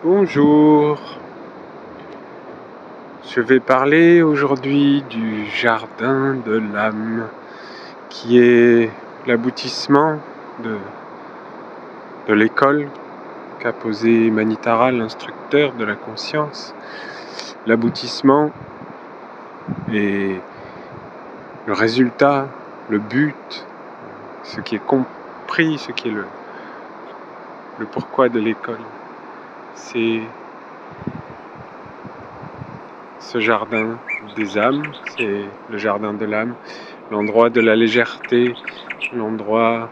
Bonjour, je vais parler aujourd'hui du jardin de l'âme, qui est l'aboutissement de l'école qu'a posé Manitara, l'instructeur de la conscience. L'aboutissement et le résultat, le but, ce qui est compris, ce qui est le pourquoi de l'école. C'est ce jardin des âmes, c'est le jardin de l'âme, l'endroit de la légèreté, l'endroit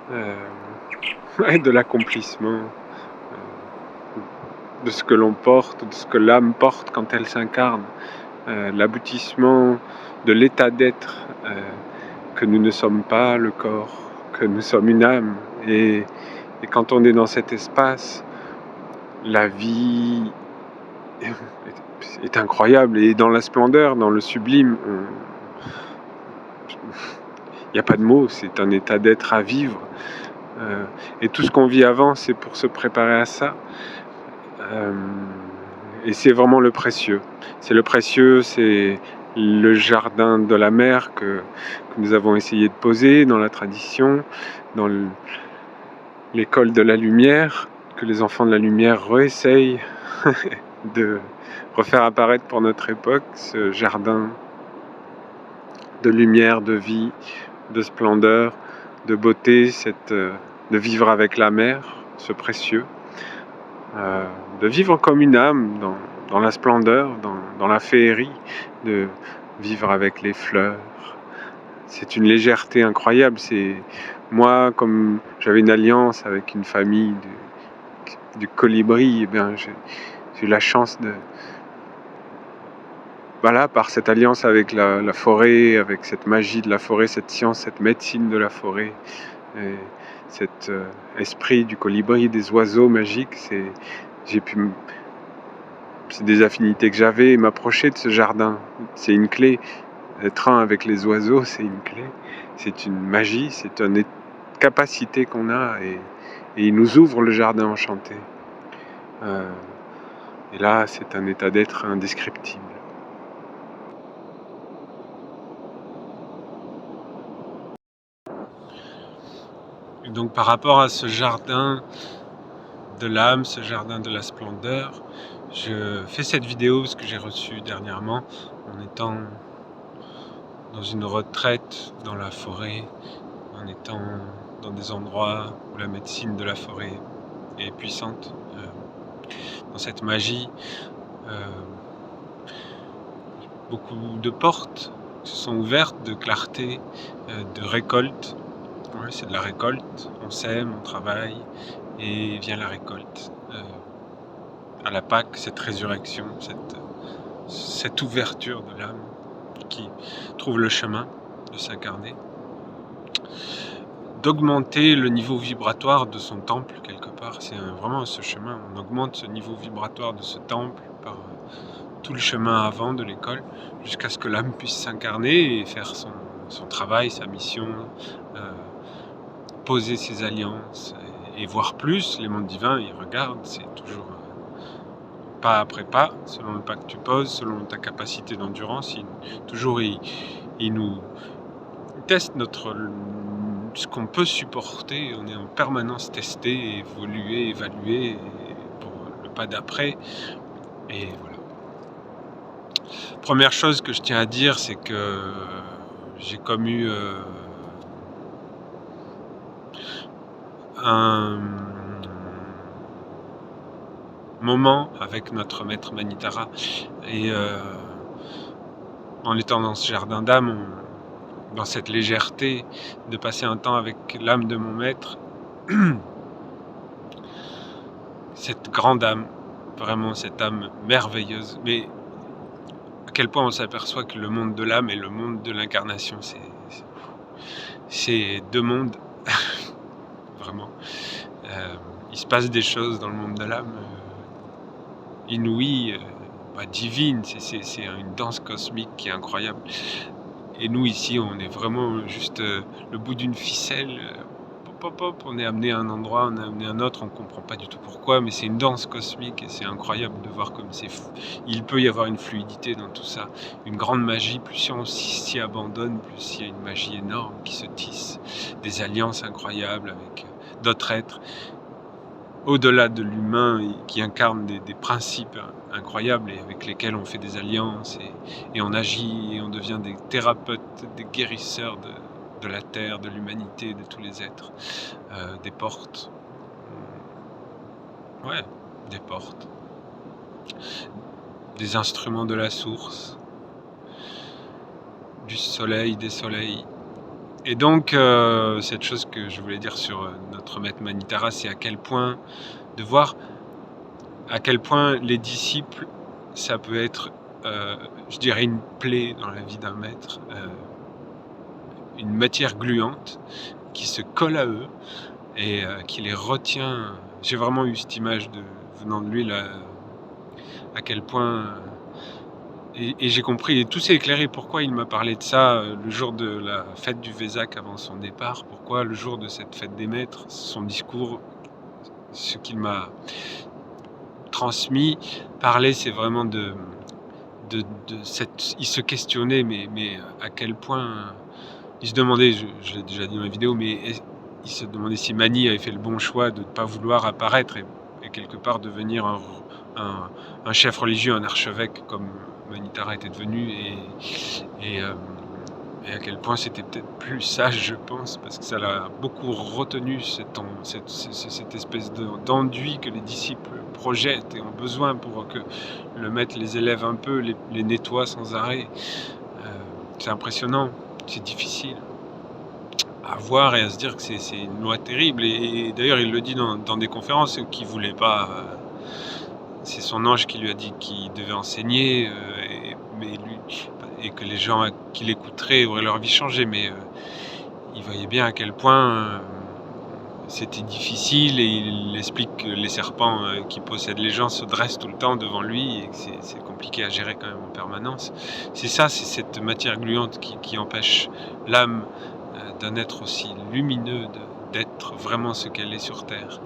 de l'accomplissement, de ce que l'on porte, de ce que l'âme porte quand elle s'incarne, l'aboutissement de l'état d'être, que nous ne sommes pas le corps, que nous sommes une âme. Et quand on est dans cet espace, la vie est incroyable, et dans la splendeur, dans le sublime, il n'y a pas de mots, c'est un état d'être à vivre. Et tout ce qu'on vit avant, c'est pour se préparer à ça. Et c'est vraiment le précieux. C'est le précieux, c'est le jardin de la mer que nous avons essayé de poser dans la tradition, dans l'école de la lumière, que les enfants de la lumière réessayent de refaire apparaître pour notre époque, ce jardin de lumière, de vie, de splendeur, de beauté, de vivre avec la mer, ce précieux, de vivre comme une âme dans la splendeur, dans la féerie, de vivre avec les fleurs. C'est une légèreté incroyable. Moi, comme j'avais une alliance avec une famille du colibri, eh bien, j'ai eu la chance de, voilà, par cette alliance avec la forêt, avec cette magie de la forêt, cette science, cette médecine de la forêt, et cet esprit du colibri, des oiseaux magiques, c'est des affinités que j'avais, et m'approcher de ce jardin, c'est une clé. Être un avec les oiseaux, c'est une clé, c'est une magie, c'est une capacité qu'on a, et il nous ouvre le jardin enchanté. Et là, c'est un état d'être indescriptible. Et donc par rapport à ce jardin de l'âme, ce jardin de la splendeur, je fais cette vidéo parce que j'ai reçu dernièrement, en étant dans une retraite dans la forêt, en étant dans des endroits où la médecine de la forêt est puissante, dans cette magie, beaucoup de portes se sont ouvertes de clarté, de récolte. Ouais, c'est de la récolte, on sème, on travaille, et vient la récolte. À la Pâque, cette résurrection, cette ouverture de l'âme qui trouve le chemin de s'incarner, d'augmenter le niveau vibratoire de son temple quelque part. C'est vraiment ce chemin, on augmente ce niveau vibratoire de ce temple par tout le chemin avant de l'école, jusqu'à ce que l'âme puisse s'incarner et faire son travail, sa mission, poser ses alliances et voir plus. Les mondes divins, ils regardent, c'est toujours pas après pas, selon le pas que tu poses, selon ta capacité d'endurance. Il nous teste ce qu'on peut supporter. On est en permanence testé, évolué, évalué pour le pas d'après. Et voilà. Première chose que je tiens à dire, c'est que j'ai comme eu un moment avec notre maître Manitara, et en étant dans ce jardin d'âme, dans cette légèreté, de passer un temps avec l'âme de mon maître, cette grande âme, vraiment cette âme merveilleuse, mais à quel point on s'aperçoit que le monde de l'âme et le monde de l'incarnation, c'est deux mondes vraiment. Il se passe des choses dans le monde de l'âme inouïes, divines, c'est une danse cosmique qui est incroyable. Et nous ici, on est vraiment juste le bout d'une ficelle hop, on est amené à un endroit, on est amené à un autre, on comprend pas du tout pourquoi, mais c'est une danse cosmique et c'est incroyable de voir comme c'est fou. Il peut y avoir une fluidité dans tout ça, une grande magie, plus on s'y abandonne, plus il y a une magie énorme qui se tisse, des alliances incroyables avec d'autres êtres, au-delà de l'humain, qui incarnent des principes incroyables et avec lesquels on fait des alliances et on agit et on devient des thérapeutes, des guérisseurs de la terre, de l'humanité, de tous les êtres, des portes, ouais, des portes, des instruments de la source, du soleil, des soleils. Et donc, cette chose que je voulais dire sur notre maître Manitara, c'est à quel point, de voir à quel point les disciples, ça peut être, je dirais, une plaie dans la vie d'un maître, une matière gluante qui se colle à eux et qui les retient. J'ai vraiment eu cette image venant de lui, là, à quel point... Et j'ai compris, et tout s'est éclairé, pourquoi il m'a parlé de ça le jour de la fête du Vésac avant son départ, pourquoi le jour de cette fête des maîtres, son discours, ce qu'il m'a transmis, parler, c'est vraiment de cette... Il se questionnait, mais à quel point... Il se demandait, je l'ai déjà dit dans la vidéo, mais il se demandait si Mani avait fait le bon choix de ne pas vouloir apparaître et quelque part devenir un chef religieux, un archevêque comme Manitara était devenu, et à quel point c'était peut-être plus sage, je pense, parce que ça l'a beaucoup retenu, cette espèce d'enduit que les disciples projettent et ont besoin pour que le maître les élève un peu, les nettoie sans arrêt. C'est impressionnant, c'est difficile à voir et à se dire que c'est une loi terrible. Et d'ailleurs, il le dit dans des conférences qu'il ne voulait pas... c'est son ange qui lui a dit qu'il devait enseigner, et que les gens qui l'écouteraient auraient leur vie changée. Mais il voyait bien à quel point c'était difficile, et il explique que les serpents qui possèdent les gens se dressent tout le temps devant lui et que c'est compliqué à gérer quand même en permanence. C'est ça, c'est cette matière gluante qui empêche l'âme d'un être aussi lumineux d'être vraiment ce qu'elle est sur Terre,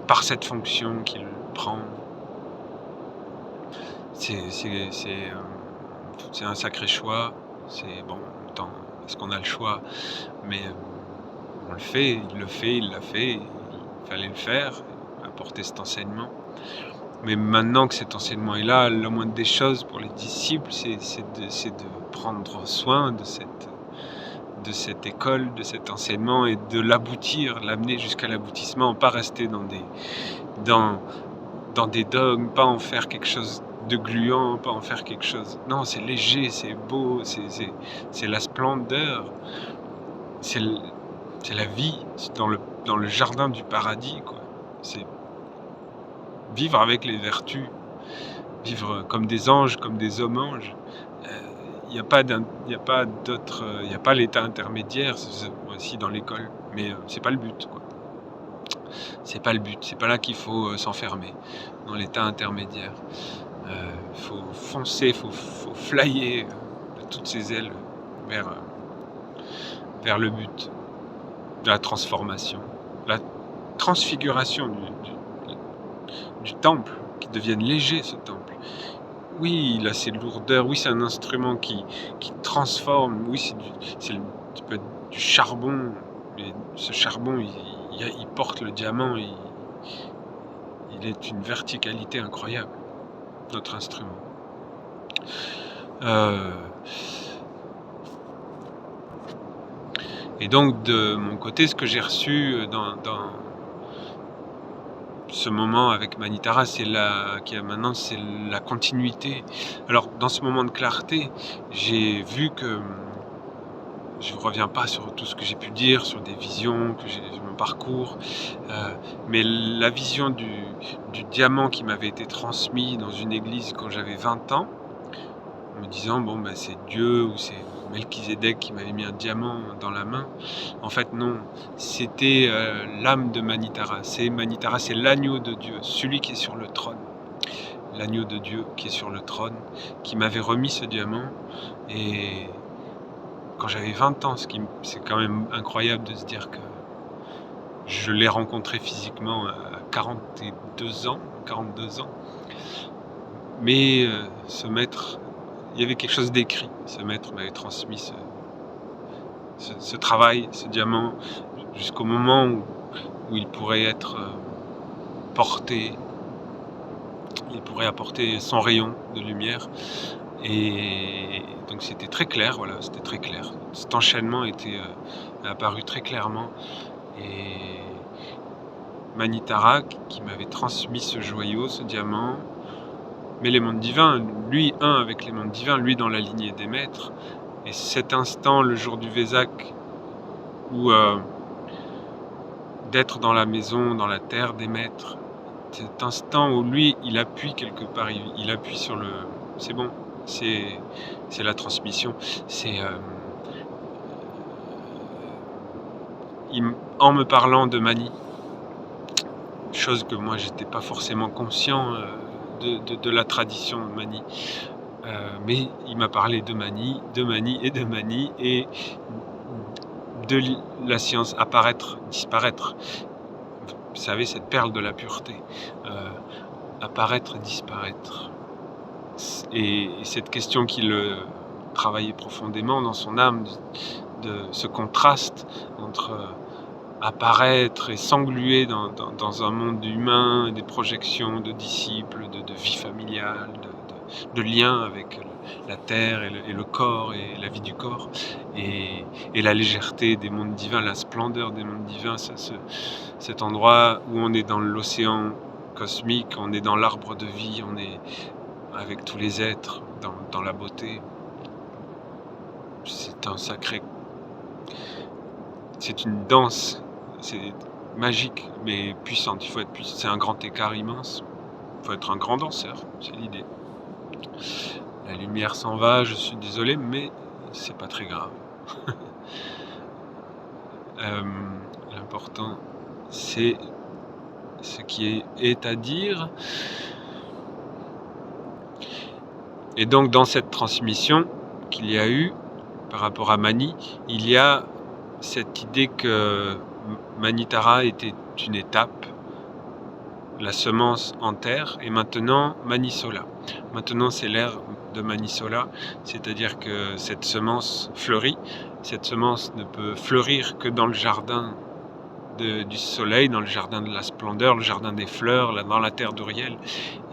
par cette fonction qu'il prend. C'est un sacré choix. C'est bon, en même temps, est-ce qu'on a le choix? Mais on le fait, il l'a fait, il fallait le faire, apporter cet enseignement. Mais maintenant que cet enseignement est là, la moindre des choses pour les disciples, c'est de prendre soin de cette école, de cet enseignement, et de l'aboutir, l'amener jusqu'à l'aboutissement, pas rester dans des dogmes, pas en faire quelque chose de gluant, pas en faire quelque chose... Non, c'est léger, c'est beau, c'est la splendeur, c'est la vie, c'est dans le jardin du paradis, quoi. C'est vivre avec les vertus, vivre comme des anges, comme des hommes-anges. Il n'y a pas d'autre, il n'y a pas l'état intermédiaire, aussi dans l'école, mais c'est pas le but, quoi. C'est pas le but, c'est pas là qu'il faut s'enfermer, dans l'état intermédiaire. Faut foncer, faut flyer de toutes ses ailes vers le but de la transformation, la transfiguration du temple, qui devienne léger, ce temple. Oui, il a ses lourdeurs, oui, c'est un instrument qui transforme, oui, ça peut être du charbon, mais ce charbon, il porte le diamant, il est une verticalité incroyable, notre instrument. Et donc, de mon côté, ce que j'ai reçu dans ce moment avec Manitara, c'est la continuité. Alors, dans ce moment de clarté, j'ai vu que je ne reviens pas sur tout ce que j'ai pu dire, sur des visions, mon parcours, mais la vision du diamant qui m'avait été transmis dans une église quand j'avais 20 ans, en me disant, bon, ben, c'est Dieu ou c'est Melchizedek qui m'avait mis un diamant dans la main. En fait, non, c'était l'âme de Manitara. Manitara, c'est l'agneau de Dieu, celui qui est sur le trône. L'agneau de Dieu qui est sur le trône, qui m'avait remis ce diamant. Et quand j'avais 20 ans, c'est quand même incroyable de se dire que je l'ai rencontré physiquement à 42 ans, mais ce maître, il y avait quelque chose d'écrit. Ce maître m'avait transmis ce travail, ce diamant, jusqu'au moment où il pourrait être porté, il pourrait apporter son rayon de lumière. Et donc c'était très clair, voilà, c'était très clair. Cet enchaînement était apparu très clairement. Et Manitara, qui m'avait transmis ce joyau, ce diamant, mais les mondes divins, lui, un avec les mondes divins, lui dans la lignée des maîtres. Et cet instant, le jour du Vésac, où d'être dans la maison, dans la terre des maîtres, cet instant où lui, il appuie quelque part, il appuie sur le... C'est bon, c'est la transmission. C'est... en me parlant de Mani, chose que moi j'étais pas forcément conscient de la tradition de Mani, mais il m'a parlé de Mani et de la science apparaître, disparaître. Vous savez, cette perle de la pureté, apparaître, disparaître. Et cette question qui le travaillait profondément dans son âme, de ce contraste entre apparaître et s'engluer dans un monde humain, des projections de disciples, de vie familiale, de liens avec la terre et le corps et la vie du corps, et la légèreté des mondes divins, la splendeur des mondes divins, cet endroit où on est dans l'océan cosmique, on est dans l'arbre de vie, on est avec tous les êtres, dans la beauté. C'est un sacré... C'est une danse, c'est magique, mais puissante. Il faut être puissant. C'est un grand écart immense. Il faut être un grand danseur, c'est l'idée. La lumière s'en va, je suis désolé, mais c'est pas très grave. L'important, c'est ce qui est à dire. Et donc, dans cette transmission qu'il y a eu par rapport à Mani, il y a cette idée que Manitara était une étape, la semence en terre, et maintenant Manisola. Maintenant c'est l'ère de Manisola, c'est-à-dire que cette semence fleurit. Cette semence ne peut fleurir que dans le jardin du soleil, dans le jardin de la splendeur, le jardin des fleurs, dans la terre d'Uriel.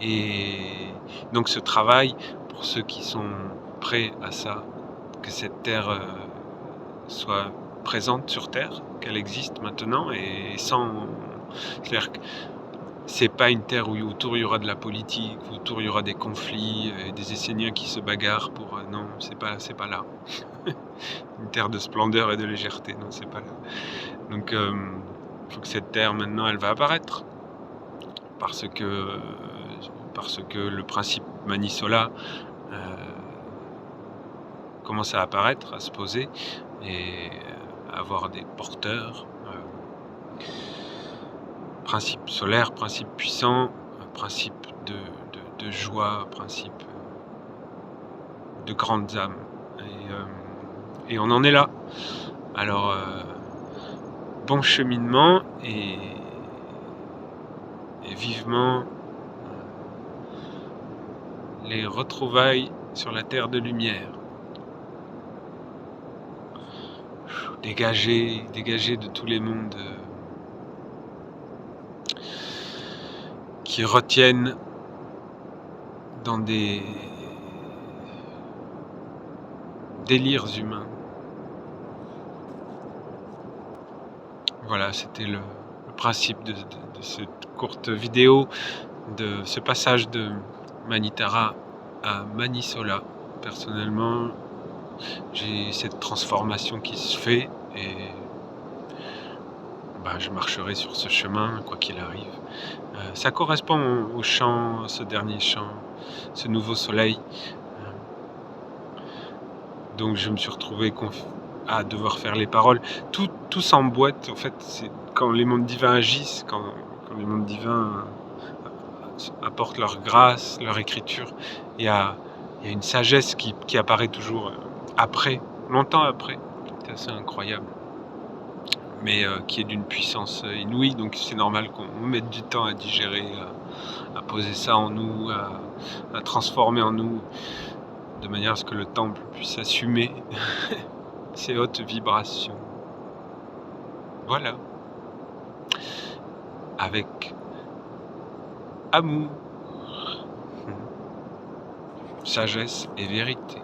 Et donc ce travail, pour ceux qui sont prêts à ça, que cette terre soit présente sur terre, qu'elle existe maintenant, et sans... C'est-à-dire que c'est pas une terre où autour il y aura de la politique, où autour il y aura des conflits, des Esséniens qui se bagarrent pour... non, c'est pas là. Une terre de splendeur et de légèreté, non, c'est pas là. Donc il faut que cette terre maintenant elle va apparaître, parce que le principe Manisola commence à apparaître, à se poser, et avoir des porteurs, principe solaire, principe puissant, principe de joie, principe de grandes âmes, et on en est là. Alors bon cheminement, et vivement les retrouvailles sur la terre de lumière. Dégagé de tous les mondes qui retiennent dans des délires humains. Voilà, c'était le principe de cette courte vidéo, de ce passage de Manitara à Manisola. Personnellement, j'ai cette transformation qui se fait, et je marcherai sur ce chemin quoi qu'il arrive. Ça correspond au chant, ce dernier chant, ce nouveau soleil. Donc je me suis retrouvé à devoir faire les paroles. Tout s'emboîte, en fait, c'est quand les mondes divins agissent, quand les mondes divins apportent leur grâce, leur écriture, il y a une sagesse qui apparaît toujours après longtemps après, c'est assez incroyable, mais qui est d'une puissance inouïe, donc c'est normal qu'on mette du temps à digérer, à poser ça en nous, à transformer en nous, de manière à ce que le temple puisse assumer ces hautes vibrations. Voilà, avec amour, sagesse et vérité.